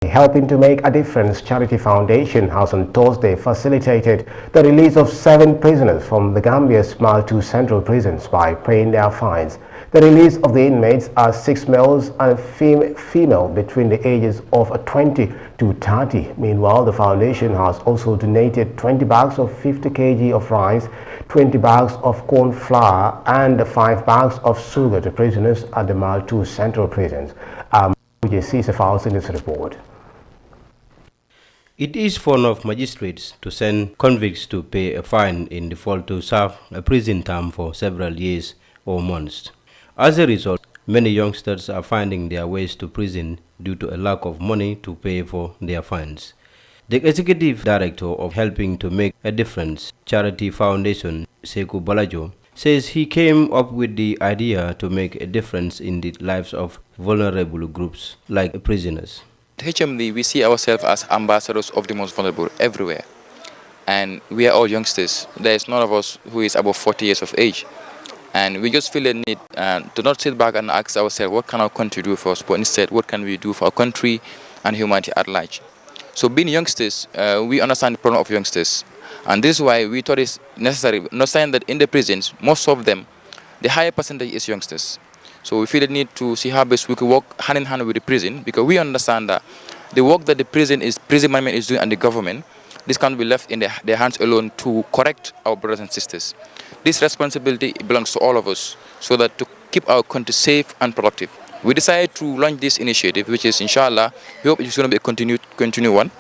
Helping to Make a Difference Charity Foundation has on Thursday facilitated the release of 7 prisoners from the Gambia's Mile 2 central prisons by paying their fines. The release of the inmates are 6 males and a female between the ages of 20 to 30. Meanwhile, the foundation has also donated 20 bags of 50 kg of rice, 20 bags of corn flour and 5 bags of sugar to prisoners at the Mile 2 central prisons. Caesar files in this report. It is fond of magistrates to send convicts to pay a fine in default to serve a prison term for several years or months. As a result, many youngsters are finding their ways to prison due to a lack of money to pay for their fines. The executive director of Helping to Make a Difference Charity Foundation, Sekou Balajo, says he came up with the idea to make a difference in the lives of vulnerable groups like prisoners. At HMD, we see ourselves as ambassadors of the most vulnerable everywhere. And we are all youngsters. There is none of us who is above 40 years of age. And we just feel the need to not sit back and ask ourselves, what can our country do for us? But instead, what can we do for our country and humanity at large? So being youngsters, we understand the problem of youngsters. And this is why we thought it's necessary, not saying that in the prisons, most of them, the higher percentage is youngsters. So we feel the need to see how best we can work hand in hand with the prison, because we understand that the work that the prison management is doing and the government, this can't be left in their hands alone to correct our brothers and sisters. This responsibility belongs to all of us, so that to keep our country safe and productive. We decided to launch this initiative, which is, inshallah, we hope it's going to be a continue one.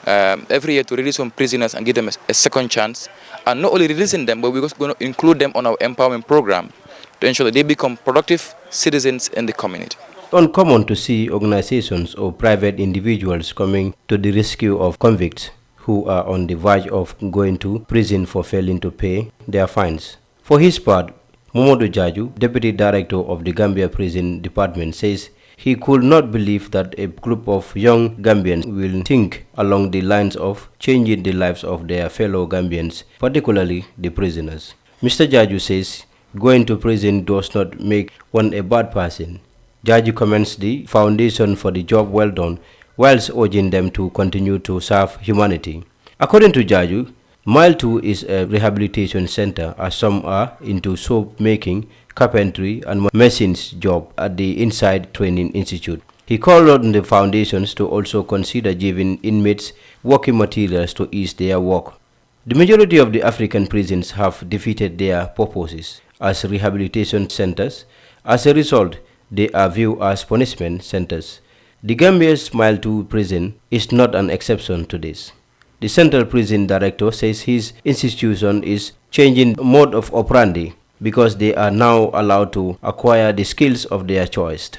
Every year to release some prisoners and give them a second chance. And not only releasing them, but we're going to include them on our empowerment program to ensure that they become productive citizens in the community. Uncommon to see organizations or private individuals coming to the rescue of convicts who are on the verge of going to prison for failing to pay their fines. For his part, Momodu Jaju, Deputy Director of the Gambia Prison Department, says he could not believe that a group of young Gambians will think along the lines of changing the lives of their fellow Gambians, particularly the prisoners. Mr. Jaju says going to prison does not make one a bad person. Jaju commends the foundation for the job well done, whilst urging them to continue to serve humanity. According to Jaju, Mile 2 is a rehabilitation center, as some are into soap making, carpentry and machines job at the Inside Training Institute. He called on the foundations to also consider giving inmates working materials to ease their work. The majority of the African prisons have defeated their purposes as rehabilitation centers. As a result, they are viewed as punishment centers. The Gambia's Mile 2 prison is not an exception to this. The Central Prison Director says his institution is changing mode of operandi because they are now allowed to acquire the skills of their choice.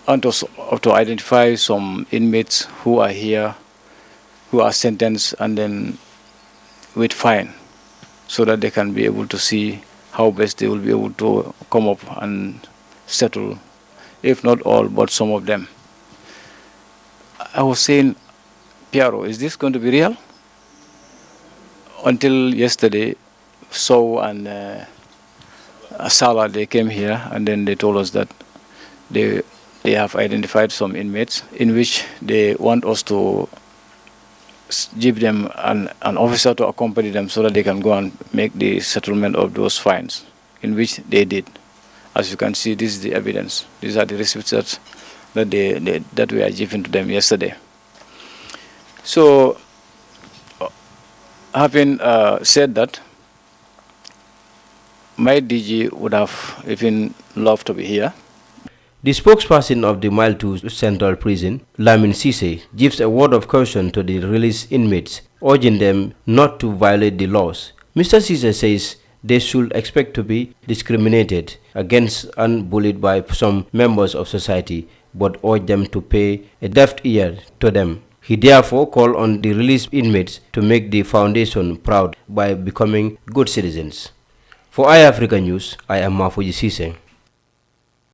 And to identify some inmates who are here, who are sentenced and then with fine, so that they can be able to see how best they will be able to come up and settle, if not all, but some of them. I was saying, Piero, is this going to be real? Until yesterday, So and Salah, they came here and then they told us that they have identified some inmates in which they want us to give them an officer to accompany them so that they can go and make the settlement of those fines, in which they did. As you can see, this is the evidence. These are the receipts that we are giving to them yesterday. So, having said that, my DG would have even loved to be here. The spokesperson of the Mile 2 Central Prison, Lamin Sise, gives a word of caution to the released inmates, urging them not to violate the laws. Mr. Sise says they should expect to be discriminated against and bullied by some members of society, but urge them to pay a deaf ear to them. He therefore called on the released inmates to make the foundation proud by becoming good citizens. For Eyeafrica News, I am Mafuji Sise.